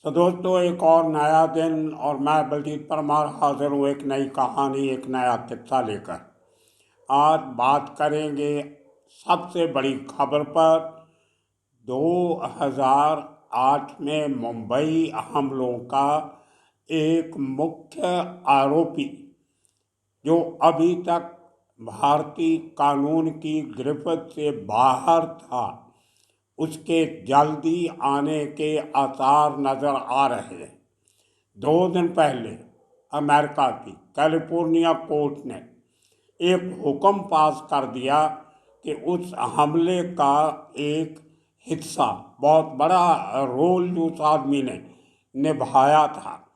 तो दोस्तों, एक और नया दिन और मैं बलजीत परमार हाजिर हूँ एक नई कहानी, एक नया किस्सा लेकर। आज बात करेंगे सबसे बड़ी खबर पर। 2008 में मुंबई हमलों का एक मुख्य आरोपी, जो अभी तक भारतीय कानून की गिरफ्त से बाहर था, उसके जल्दी आने के आसार नज़र आ रहे हैं। 2 दिन पहले अमेरिका की कैलिफोर्निया कोर्ट ने एक हुक्म पास कर दिया कि उस हमले का एक हिस्सा, बहुत बड़ा रोल जो उस आदमी ने निभाया था,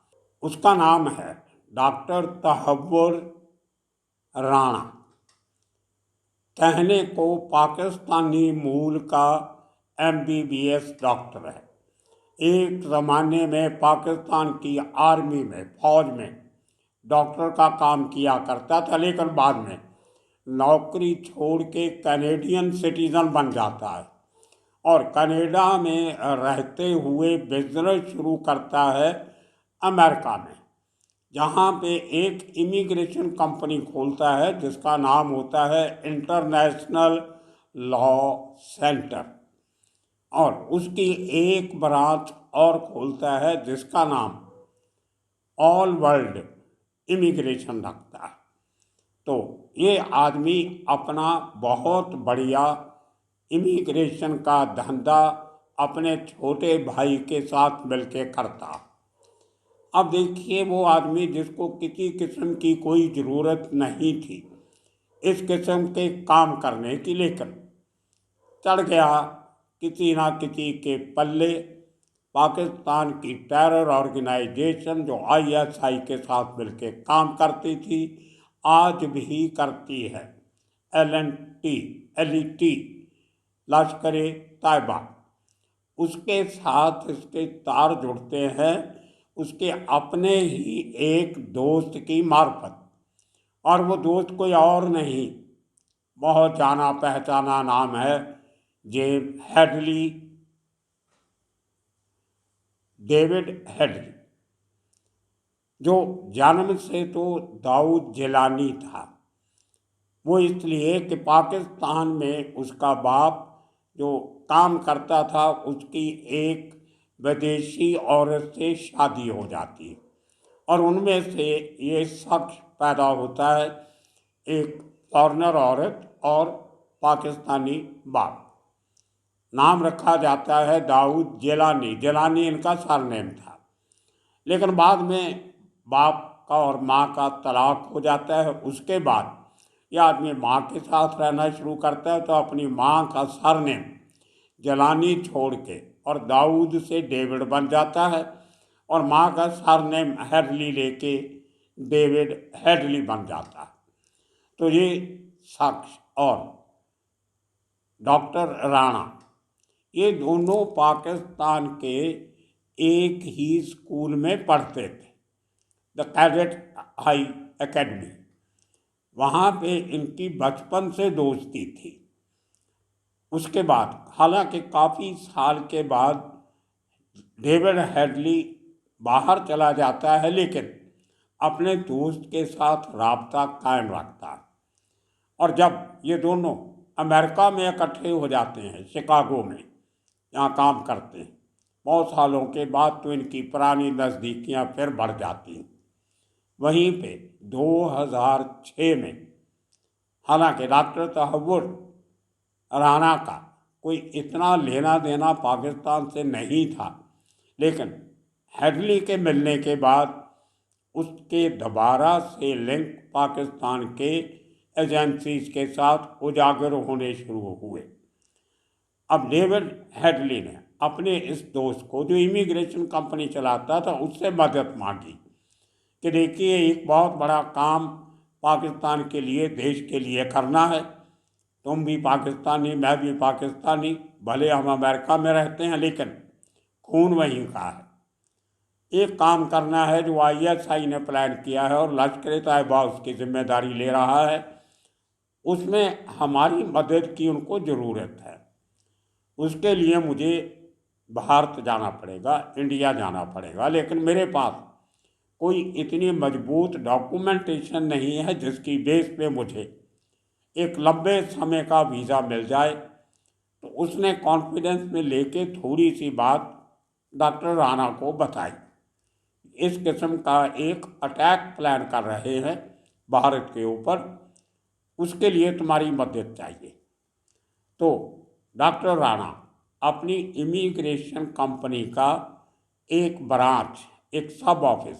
उसका नाम है डॉक्टर तहव्वुर राणा। कहने को पाकिस्तानी मूल का MBBS डॉक्टर है। एक ज़माने में पाकिस्तान की आर्मी में, फौज में डॉक्टर का काम किया करता था, लेकिन बाद में नौकरी छोड़ के कैनेडियन सिटीज़न बन जाता है और कनाडा में रहते हुए बिजनेस शुरू करता है अमेरिका में, जहाँ पे एक इमिग्रेशन कंपनी खोलता है जिसका नाम होता है इंटरनेशनल लॉ सेंटर, और उसकी एक ब्रांच और खोलता है जिसका नाम ऑल वर्ल्ड इमिग्रेशन रखता है। तो ये आदमी अपना बहुत बढ़िया इमिग्रेशन का धंधा अपने छोटे भाई के साथ मिलके करता। अब देखिए, वो आदमी जिसको किसी किस्म की कोई ज़रूरत नहीं थी इस किस्म के काम करने की, लेकिन चढ़ गया किसी ना किसी के पल्ले। पाकिस्तान की टेरर ऑर्गेनाइजेशन जो ISI के साथ मिलकर काम करती थी, आज भी करती है, LNT लश्कर तैयबा, उसके साथ इसके तार जुड़ते हैं उसके अपने ही एक दोस्त की मार्फत। और वो दोस्त कोई और नहीं, बहुत जाना पहचाना नाम है डेविड हेडली, जो जन्म से तो दाऊद जिलानी था। वो इसलिए कि पाकिस्तान में उसका बाप जो काम करता था, उसकी एक विदेशी औरत से शादी हो जाती है और उनमें से ये शख्स पैदा होता है, एक फॉरेनर औरत और पाकिस्तानी बाप। नाम रखा जाता है दाऊद जिलानी। जिलानी इनका सरनेम था, लेकिन बाद में बाप का और माँ का तलाक हो जाता है। उसके बाद यह आदमी माँ के साथ रहना शुरू करता है, तो अपनी माँ का सरनेम जिलानी छोड़ के और दाऊद से डेविड बन जाता है और माँ का सरनेम हेडली लेके डेविड हेडली बन जाता है। तो ये शख्स और डॉक्टर राणा, ये दोनों पाकिस्तान के एक ही स्कूल में पढ़ते थे, द कैडेट हाई एकेडमी। वहाँ पे इनकी बचपन से दोस्ती थी। उसके बाद, हालांकि काफ़ी साल के बाद डेविड हेडली बाहर चला जाता है, लेकिन अपने दोस्त के साथ राब्ता कायम रखता है। और जब ये दोनों अमेरिका में इकट्ठे हो जाते हैं, शिकागो में, यहाँ काम करते हैं, बहुत सालों के बाद तो इनकी पुरानी नज़दीकियाँ फिर बढ़ जाती हैं। वहीं पे 2006 में, हालांकि डॉक्टर तहव्वुर राणा का कोई इतना लेना देना पाकिस्तान से नहीं था, लेकिन हेडली के मिलने के बाद उसके दोबारा से लिंक पाकिस्तान के एजेंसीज के साथ उजागर होने शुरू हुए। अब डेविड हेडली ने अपने इस दोस्त को, जो इमिग्रेशन कंपनी चलाता था, उससे मदद मांगी कि देखिए, एक बहुत बड़ा काम पाकिस्तान के लिए, देश के लिए करना है। तुम भी पाकिस्तानी, मैं भी पाकिस्तानी, भले हम अमेरिका में रहते हैं लेकिन खून वहीं का है। एक काम करना है जो ISI ने प्लान किया है और लश्कर तैयबा उसकी जिम्मेदारी ले रहा है, उसमें हमारी मदद की उनको ज़रूरत है। उसके लिए मुझे भारत जाना पड़ेगा, इंडिया जाना पड़ेगा। लेकिन मेरे पास कोई इतनी मजबूत डॉक्यूमेंटेशन नहीं है जिसकी बेस पे मुझे एक लंबे समय का वीज़ा मिल जाए। तो उसने कॉन्फिडेंस में लेके थोड़ी सी बात डॉक्टर राणा को बताई। इस किस्म का एक अटैक प्लान कर रहे हैं भारत के ऊपर, उसके लिए तुम्हारी मदद चाहिए। तो डॉक्टर राणा अपनी इमिग्रेशन कंपनी का एक ब्रांच, एक सब ऑफिस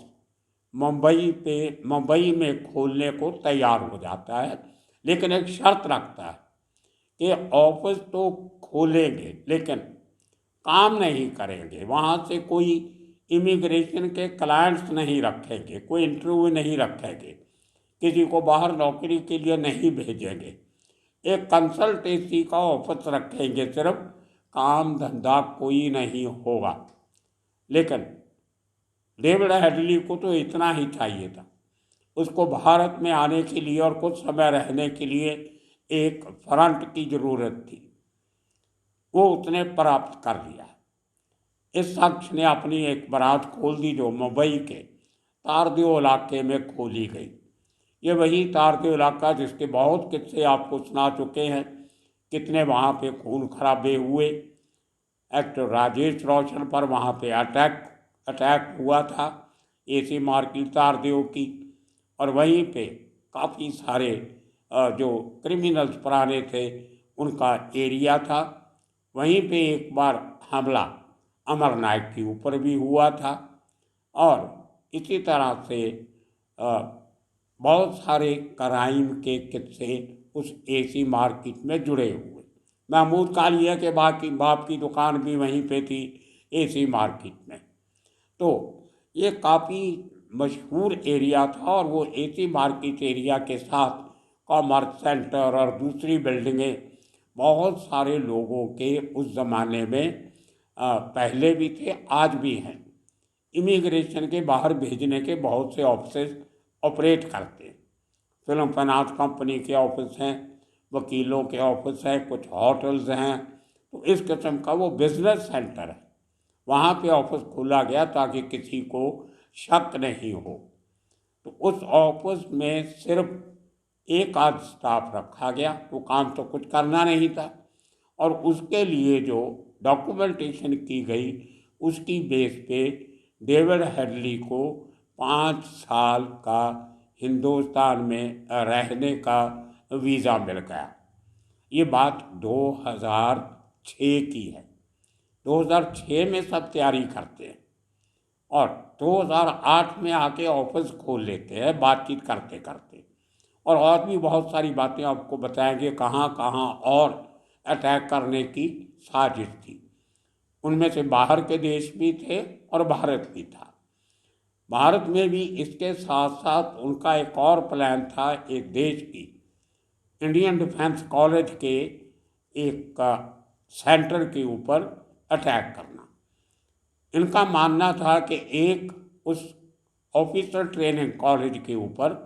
मुंबई में खोलने को तैयार हो जाता है। लेकिन एक शर्त रखता है कि ऑफिस तो खोलेंगे लेकिन काम नहीं करेंगे, वहाँ से कोई इमिग्रेशन के क्लाइंट्स नहीं रखेंगे, कोई इंटरव्यू नहीं रखेंगे, किसी को बाहर नौकरी के लिए नहीं भेजेंगे, एक कंसल्टेंसी का ऑफिस रखेंगे सिर्फ, काम धंधा कोई नहीं होगा। लेकिन डेविड हेडली को तो इतना ही चाहिए था। उसको भारत में आने के लिए और कुछ समय रहने के लिए एक फ्रंट की ज़रूरत थी, वो उसने प्राप्त कर लिया। इस शख्स ने अपनी एक ब्रांच खोल दी जो मुंबई के तारदेव इलाके में खोली गई। ये वही तारदेव इलाका जिसके बहुत किस्से आपको सुना चुके हैं, कितने वहाँ पे खून खराबे हुए। एक्टर राजेश रोशन पर वहाँ पे अटैक हुआ था, एसी मार्केट तारदेव की। और वहीं पे काफ़ी सारे जो क्रिमिनल्स पुराने थे उनका एरिया था। वहीं पे एक बार हमला अमर नायक के ऊपर भी हुआ था। और इसी तरह से बहुत सारे क्राइम के किस्से उस एसी मार्केट में जुड़े हुए। महमूद कालिया के बाप की दुकान भी वहीं पे थी एसी मार्केट में। तो ये काफ़ी मशहूर एरिया था और वो एसी मार्केट एरिया के साथ कॉमर्स सेंटर और दूसरी बिल्डिंगें बहुत सारे लोगों के उस ज़माने में पहले भी थे, आज भी हैं। इमिग्रेशन के बाहर भेजने के बहुत से ऑफिस ऑपरेट करते हैं। फिल्म फाइनेंस कंपनी के ऑफिस हैं, वकीलों के ऑफिस हैं, कुछ होटल्स हैं। तो इस किस्म का वो बिजनेस सेंटर है, वहाँ पे ऑफिस खोला गया ताकि किसी को शक नहीं हो। तो उस ऑफिस में सिर्फ एक आध स्टाफ रखा गया, वो काम तो कुछ करना नहीं था। और उसके लिए जो डॉक्यूमेंटेशन की गई उसकी बेस पे डेविड हेडली को 5 साल का हिंदुस्तान में रहने का वीज़ा मिल गया। ये बात 2006 की है। 2006 में सब तैयारी करते हैं और 2008 में आके ऑफिस खोल लेते हैं बातचीत करते करते। और भी बहुत सारी बातें आपको बताएंगे कहाँ कहाँ और अटैक करने की साजिश थी। उनमें से बाहर के देश भी थे और भारत भी था। भारत में भी इसके साथ साथ उनका एक और प्लान था, एक देश की इंडियन डिफेंस कॉलेज के एक सेंटर के ऊपर अटैक करना। इनका मानना था कि एक उस ऑफिसर ट्रेनिंग कॉलेज के ऊपर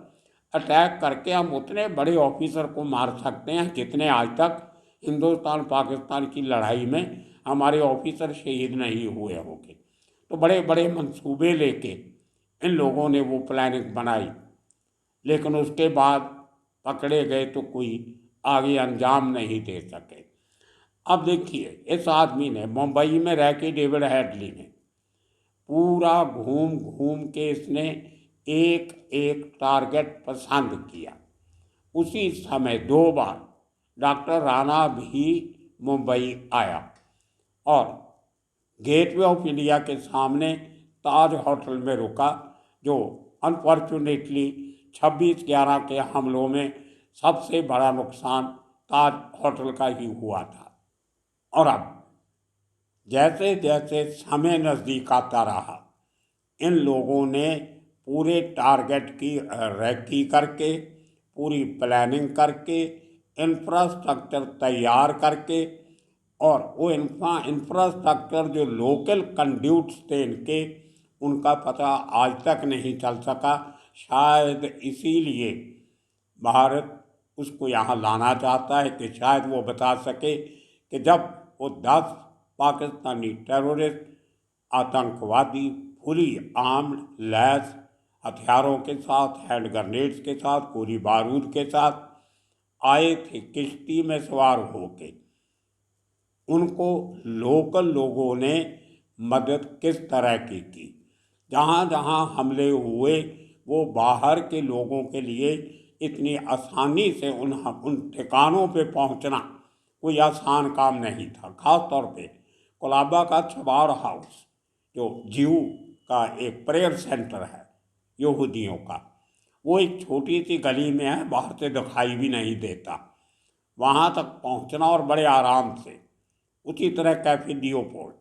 अटैक करके हम उतने बड़े ऑफिसर को मार सकते हैं जितने आज तक हिंदुस्तान पाकिस्तान की लड़ाई में हमारे ऑफिसर शहीद नहीं हुए होंगे। तो बड़े बड़े मंसूबे लेके इन लोगों ने वो प्लानिंग बनाई, लेकिन उसके बाद पकड़े गए तो कोई आगे अंजाम नहीं दे सके। अब देखिए, इस आदमी ने मुंबई में रह के, डेविड हेडली ने पूरा घूम घूम के इसने एक एक टारगेट पसंद किया। उसी समय 2 बार डॉक्टर राणा भी मुंबई आया और गेटवे ऑफ इंडिया के सामने ताज होटल में रुका, जो अनफॉर्चुनेटली 26/11 के हमलों में सबसे बड़ा नुकसान ताज होटल का ही हुआ था। और अब जैसे जैसे समय नज़दीक आता रहा, इन लोगों ने पूरे टारगेट की रैकी करके, पूरी प्लानिंग करके, इंफ्रास्ट्रक्चर तैयार करके, और वो इंफ्रास्ट्रक्चर जो लोकल कंड्यूट्स थे इनके, उनका पता आज तक नहीं चल सका। शायद इसीलिए भारत उसको यहाँ लाना चाहता है कि शायद वो बता सके कि जब वो 10 पाकिस्तानी टेररिस्ट, आतंकवादी फुली आर्म्ड लैस हथियारों के साथ, हैंड ग्रेनेड्स के साथ, गोली बारूद के साथ आए थे किश्ती में सवार होके। उनको लोकल लोगों ने मदद किस तरह की। जहाँ जहाँ हमले हुए वो बाहर के लोगों के लिए इतनी आसानी से उन ठिकानों पे पहुँचना कोई आसान काम नहीं था। ख़ास तौर पे कोलाबा का चबार हाउस जो जीव का एक प्रेयर सेंटर है यहूदियों का, वो एक छोटी सी गली में है, बाहर से दिखाई भी नहीं देता। वहाँ तक पहुँचना और बड़े आराम से। उसी तरह कैफे लियोपोल्ड,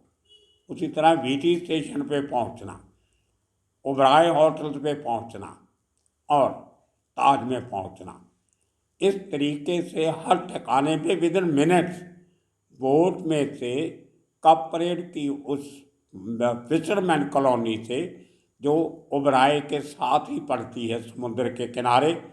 उसी तरह वीटी स्टेशन पे पहुँचना, ओबराय होटल्स पे पहुँचना और ताज में पहुँचना, इस तरीके से हर ठिकाने पे विदिन मिनट्स बोट में से कप परेड की उस फिशरमैन कॉलोनी से जो ओबराय के साथ ही पड़ती है समुद्र के किनारे,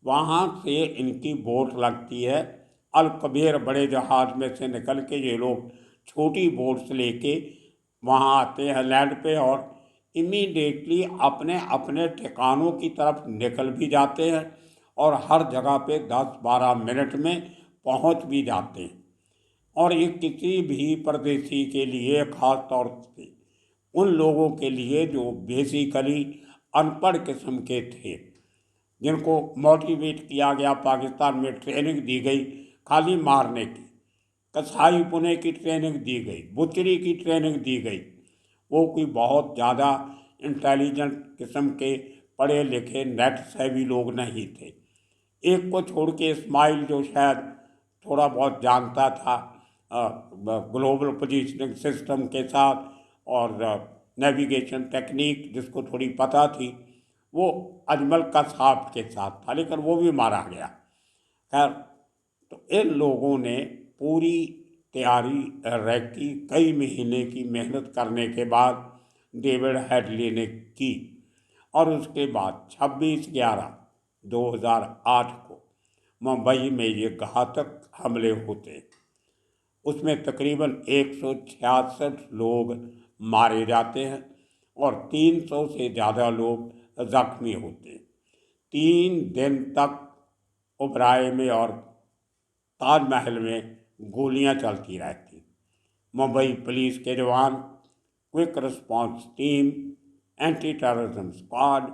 वहाँ से इनकी बोट लगती है। अल कबीर बड़े जहाज़ में से निकल के ये लोग छोटी बोट्स लेके वहाँ आते हैं लैंड पे और इमीडिएटली अपने अपने ठिकानों की तरफ निकल भी जाते हैं और हर जगह पे 10-12 मिनट में पहुँच भी जाते हैं। और ये किसी भी परदेशी के लिए, ख़ास तौर से उन लोगों के लिए जो बेसिकली अनपढ़ किस्म के थे, जिनको मोटिवेट किया गया, पाकिस्तान में ट्रेनिंग दी गई खाली मारने की, कसाई पुने की ट्रेनिंग दी गई, बुचरी की ट्रेनिंग दी गई, वो कोई बहुत ज़्यादा इंटेलिजेंट किस्म के पढ़े लिखे नेट सेवी लोग नहीं थे। एक को छोड़ के इस्माइल जो शायद थोड़ा बहुत जानता था ग्लोबल पोजीशनिंग सिस्टम के साथ और नेविगेशन टेक्निक जिसको थोड़ी पता थी, वो अजमल कसाब के साथ था, लेकिन वो भी मारा गया। खैर, तो इन लोगों ने पूरी तैयारी रखी, कई महीने की मेहनत करने के बाद डेविड हेडली ने की और उसके बाद 26/11/2008 को मुंबई में ये घातक हमले होते। उसमें तकरीबन 166 लोग मारे जाते हैं और 300 से ज़्यादा लोग जख्मी होते। 3 दिन तक ओबराय में और ताजमहल में गोलियां चलती रहती। मुंबई पुलिस के जवान, quick response team, anti terrorism squad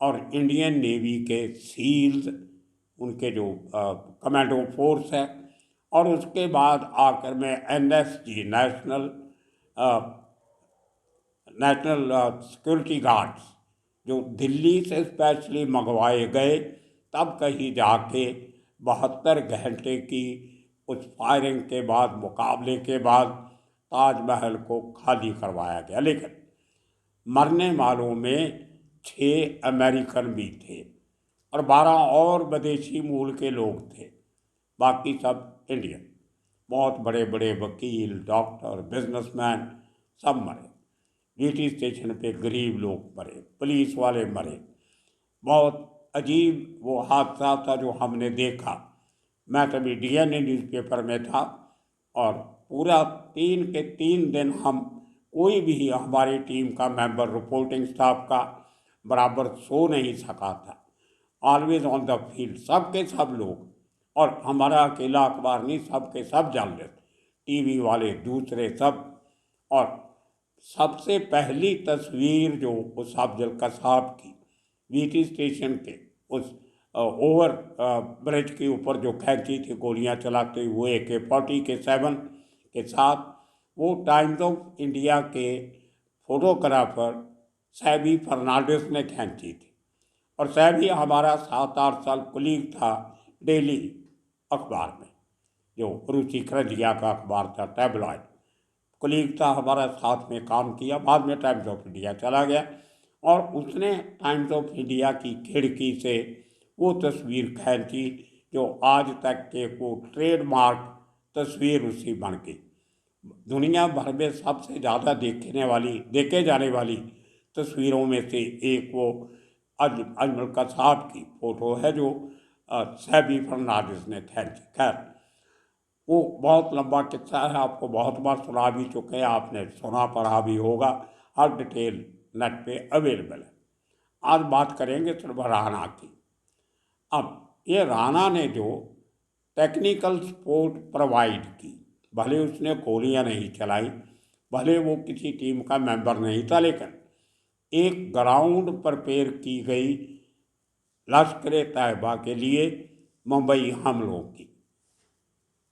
और इंडियन नेवी के सील्स, उनके जो कमांडो फोर्स है, और उसके बाद आकर में एनएसजी नेशनल सिक्योरिटी गार्ड्स जो दिल्ली से स्पेशली मंगवाए गए, तब कहीं जाके 72 घंटे की उस फायरिंग के बाद, मुकाबले के बाद ताजमहल को खाली करवाया गया। लेकिन मरने वालों में 6 अमेरिकन भी थे और 12 और विदेशी मूल के लोग थे, बाकी सब इंडियन। बहुत बड़े बड़े वकील, डॉक्टर, बिजनेसमैन सब मरे। वीटी स्टेशन पे गरीब लोग मरे, पुलिस वाले मरे। बहुत अजीब वो हादसा था जो हमने देखा। मैं तभी डीएनए न्यूज़पेपर में था और पूरा 3 के 3 दिन हम कोई भी हमारी टीम का मेंबर, रिपोर्टिंग स्टाफ का बराबर सो नहीं सका था। ऑलवेज ऑन द फील्ड, सब के सब लोग, और हमारा अकेला अखबार नहीं, सब के सब जर्नलिस्ट, टीवी वाले, दूसरे सब। और सबसे पहली तस्वीर जो उस अफजल कसाब की वीटी स्टेशन के उस ओवर ब्रिज के ऊपर जो खींची थी गोलियां चलाते हुए AK-47 के साथ, वो टाइम्स ऑफ इंडिया के फोटोग्राफर सैबी फर्नांडिस ने खींची थी। और सैबी हमारा 7-8 साल कुलीग था डेली अखबार में, जो रुचि खरजिया का अखबार था, टैबलॉइड कुलीग था हमारा, साथ में काम किया। बाद में टाइम्स ऑफ इंडिया चला गया और उसने टाइम्स ऑफ इंडिया की खिड़की से वो तस्वीर खींची जो आज तक के वो ट्रेडमार्क तस्वीर उसकी बन गई। दुनिया भर में सबसे ज़्यादा देखे जाने वाली तस्वीरों में से एक वो अजमल कसाब की फ़ोटो है जो सैबी फर्नांडिस ने खींची। खैर, वो बहुत लंबा किस्सा है, आपको बहुत बार सुना भी चुके हैं, आपने सुना पढ़ा भी होगा, हर डिटेल नेट पे अवेलेबल है। आज बात करेंगे सिर्फ राणा की। अब ये राणा ने जो टेक्निकल सपोर्ट प्रोवाइड की, भले उसने गोलियां नहीं चलाई, भले वो किसी टीम का मेंबर नहीं था, लेकिन एक ग्राउंड प्रिपेयर की गई लश्कर तैयबा के लिए मुंबई हमलों की,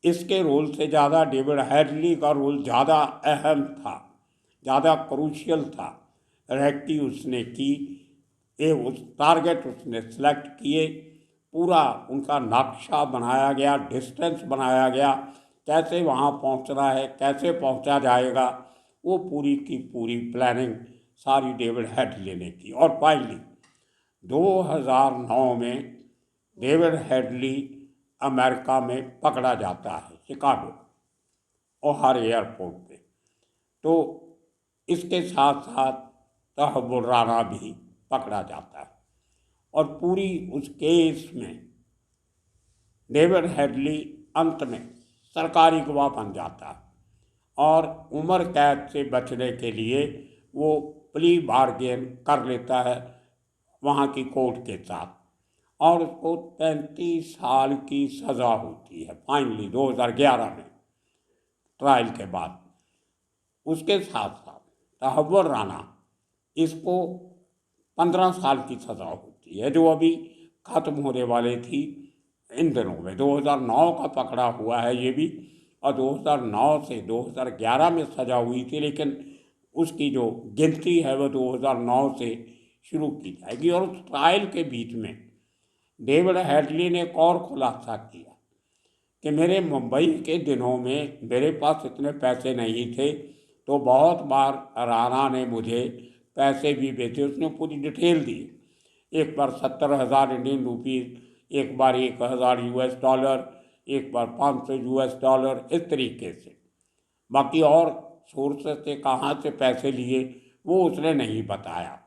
इसके रोल से ज़्यादा डेविड हेडली का रोल ज़्यादा अहम था, ज़्यादा क्रूशियल था। रैकी उसने की, उस टारगेट उसने सेलेक्ट किए, पूरा उनका नक्शा बनाया गया, डिस्टेंस बनाया गया, कैसे वहाँ पहुँचना है, कैसे पहुँचा जाएगा, वो पूरी की पूरी प्लानिंग सारी डेविड हेडली ने की। और फाइनली 2009 में डेविड हेडली अमेरिका में पकड़ा जाता है, शिकागो ओहार एयरपोर्ट पे। तो इसके साथ साथ तहव्वुर राना भी पकड़ा जाता है, और पूरी उस केस में डेविड हेडली अंत में सरकारी गवाह बन जाता है, और उम्र कैद से बचने के लिए वो प्ली बार्गेन कर लेता है वहाँ की कोर्ट के साथ, और उसको 35 साल की सज़ा होती है फाइनली 2011 में ट्रायल के बाद। उसके साथ साथ तहव्वुर राना, इसको 15 साल की सज़ा होती है, जो अभी ख़त्म होने वाली थी इन दिनों में। 2009 का पकड़ा हुआ है ये भी, और 2009 से 2011 में सज़ा हुई थी, लेकिन उसकी जो गिनती है वो 2009 से शुरू की जाएगी। और उस ट्रायल के बीच में डेविड हेडली ने एक और खुलासा किया कि मेरे मुंबई के दिनों में मेरे पास इतने पैसे नहीं थे, तो बहुत बार राणा ने मुझे पैसे भी भेजे। उसने पूरी डिटेल दी, एक बार 70,000 इंडियन रुपीज़, एक बार 1,000 US डॉलर, एक बार 500 US डॉलर, इस तरीके से। बाकी और सोर्स से कहाँ से पैसे लिए वो उसने नहीं बताया।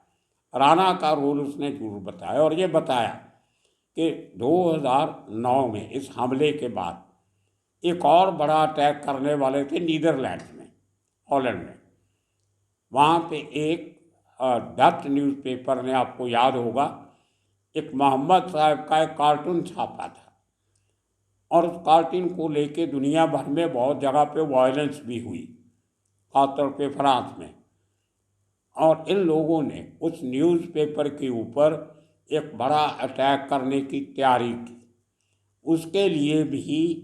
राणा का रोल उसने जरूर बताया, और ये बताया कि 2009 में इस हमले के बाद एक और बड़ा अटैक करने वाले थे नीदरलैंड्स में, हॉलैंड में। वहाँ पे एक डच न्यूज़पेपर ने, आपको याद होगा, एक मोहम्मद साहब का एक कार्टून छापा था, और उस कार्टून को लेके दुनिया भर में बहुत जगह पे वायलेंस भी हुई, खासतौर पे फ्रांस में। और इन लोगों ने उस न्यूज़पेपर के ऊपर एक बड़ा अटैक करने की तैयारी की। उसके लिए भी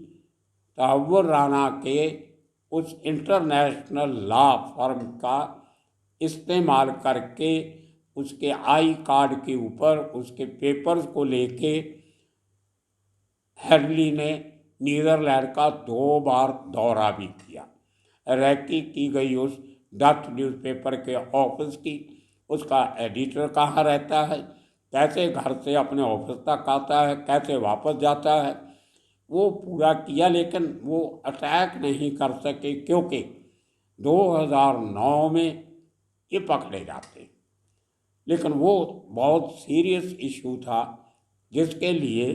तहव्वुर राना के उस इंटरनेशनल लॉ फर्म का इस्तेमाल करके उसके आई कार्ड के ऊपर उसके पेपर्स को लेके हेडली ने नीदरलैंड का 2 बार दौरा भी किया। रैकी की गई उस डच न्यूज़पेपर के ऑफिस की, उसका एडिटर कहाँ रहता है, कैसे घर से अपने ऑफिस तक आता है, कैसे वापस जाता है, वो पूरा किया। लेकिन वो अटैक नहीं कर सके, क्योंकि 2009 में ये पकड़े जाते। लेकिन वो बहुत सीरियस इशू था, जिसके लिए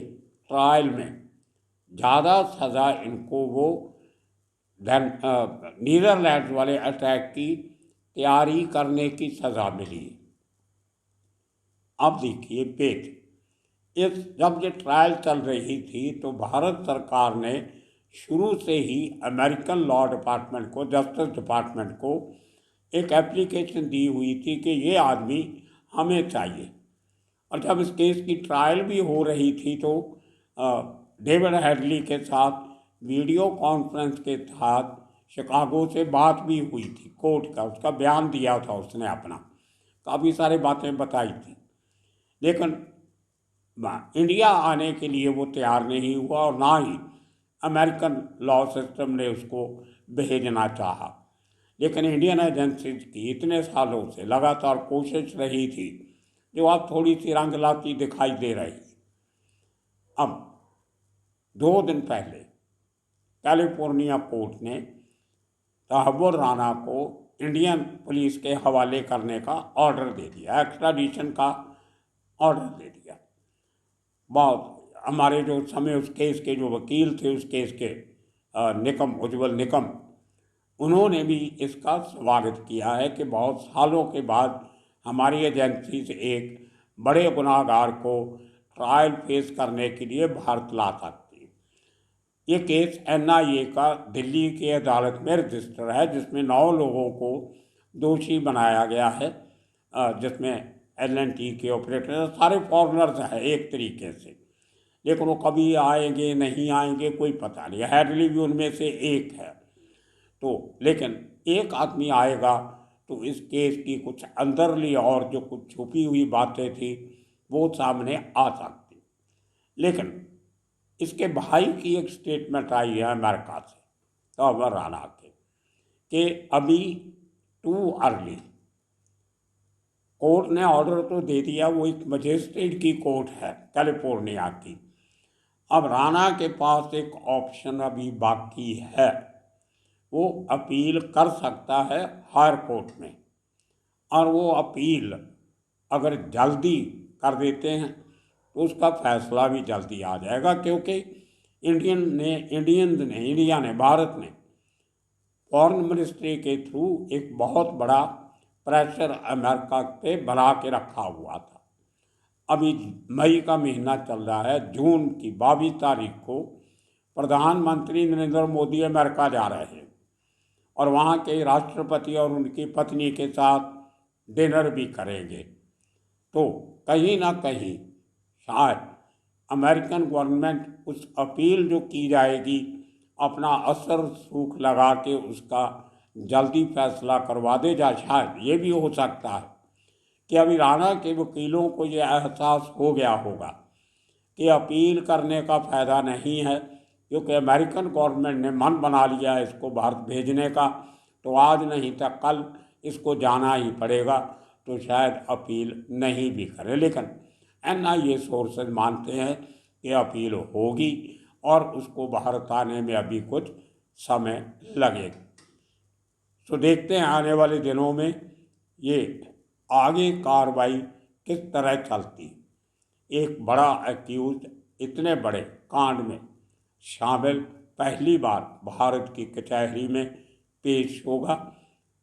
ट्रायल में ज़्यादा सज़ा इनको वो नीदरलैंड वाले अटैक की तैयारी करने की सज़ा मिली। अब देखिए पेच, जब ये ट्रायल चल रही थी तो भारत सरकार ने शुरू से ही अमेरिकन लॉ डिपार्टमेंट को, जस्टिस डिपार्टमेंट को एक एप्लीकेशन दी हुई थी कि ये आदमी हमें चाहिए। और जब इस केस की ट्रायल भी हो रही थी तो डेविड हेडली के साथ वीडियो कॉन्फ्रेंस के साथ शिकागो से बात भी हुई थी कोर्ट का, उसका बयान दिया था उसने अपना, काफ़ी सारी बातें बताई थी। लेकिन इंडिया आने के लिए वो तैयार नहीं हुआ, और ना ही अमेरिकन लॉ सिस्टम ने उसको भेजना चाहा। लेकिन इंडियन एजेंसीज की इतने सालों से लगातार कोशिश रही थी, जो अब थोड़ी सी रंग लाती दिखाई दे रही। अब 2 दिन पहले कैलिफोर्निया कोर्ट ने तहव्वुर राना को इंडियन पुलिस के हवाले करने का ऑर्डर दे दिया, एक्स्ट्राडिशन का ऑर्डर दे दिया। बहुत हमारे जो समय उस केस के जो वकील थे, उस केस के निकम, उज्ज्वल निकम, उन्होंने भी इसका स्वागत किया है कि बहुत सालों के बाद हमारी एजेंसी से एक बड़े गुनाहगार को ट्रायल फेस करने के लिए भारत ला सकती है। ये केस NIA का दिल्ली की अदालत में रजिस्टर है, जिसमें 9 लोगों को दोषी बनाया गया है, जिसमें L&T के ऑपरेटर सारे फॉरेनर्स हैं एक तरीके से, लेकिन वो कभी आएंगे नहीं आएंगे कोई पता नहीं। हैडली भी उनमें से एक है। तो लेकिन एक आदमी आएगा तो इस केस की कुछ अंदरली और जो कुछ छुपी हुई बातें थी वो सामने आ सकती। लेकिन इसके भाई की एक स्टेटमेंट आई है अमेरिका से, तो अमर राणा के, कि अभी टू अर्ली, कोर्ट ने ऑर्डर तो दे दिया, वो एक मजिस्ट्रेट की कोर्ट है कैलिफोर्निया की। अब राणा के पास एक ऑप्शन अभी बाकी है, वो अपील कर सकता है हायर कोर्ट में, और वो अपील अगर जल्दी कर देते हैं तो उसका फैसला भी जल्दी आ जाएगा, क्योंकि इंडिया ने, भारत ने फॉरेन मिनिस्ट्री के थ्रू एक बहुत बड़ा प्रेशर अमेरिका पे बना के रखा हुआ था। अभी मई का महीना चल रहा है, जून की 22 तारीख को प्रधानमंत्री नरेंद्र मोदी अमेरिका जा रहे हैं और वहाँ के राष्ट्रपति और उनकी पत्नी के साथ डिनर भी करेंगे। तो कहीं ना कहीं शायद अमेरिकन गवर्नमेंट उस अपील जो की जाएगी अपना असर सूख लगा के उसका जल्दी फैसला करवा दे। जा शायद ये भी हो सकता है कि अभी राणा के वकीलों को ये एहसास हो गया होगा कि अपील करने का फ़ायदा नहीं है, क्योंकि अमेरिकन गवर्नमेंट ने मन बना लिया है इसको भारत भेजने का, तो आज नहीं तो कल इसको जाना ही पड़ेगा, तो शायद अपील नहीं भी करे। लेकिन NIA सोर्सेज मानते हैं कि अपील होगी और उसको भारत आने में अभी कुछ समय लगेगा। तो देखते हैं आने वाले दिनों में ये आगे कार्रवाई किस तरह चलती। एक बड़ा एक्यूज इतने बड़े कांड में शामिल पहली बार भारत की कचहरी में पेश होगा,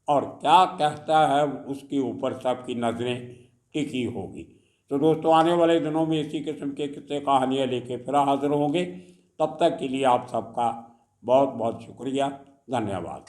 और क्या कहता है उसके ऊपर सबकी नज़रें टिकी होगी। तो दोस्तों आने वाले दिनों में इसी किस्म के किस्से कहानियाँ लेके फिर हाजिर होंगे। तब तक के लिए आप सबका बहुत बहुत शुक्रिया, धन्यवाद।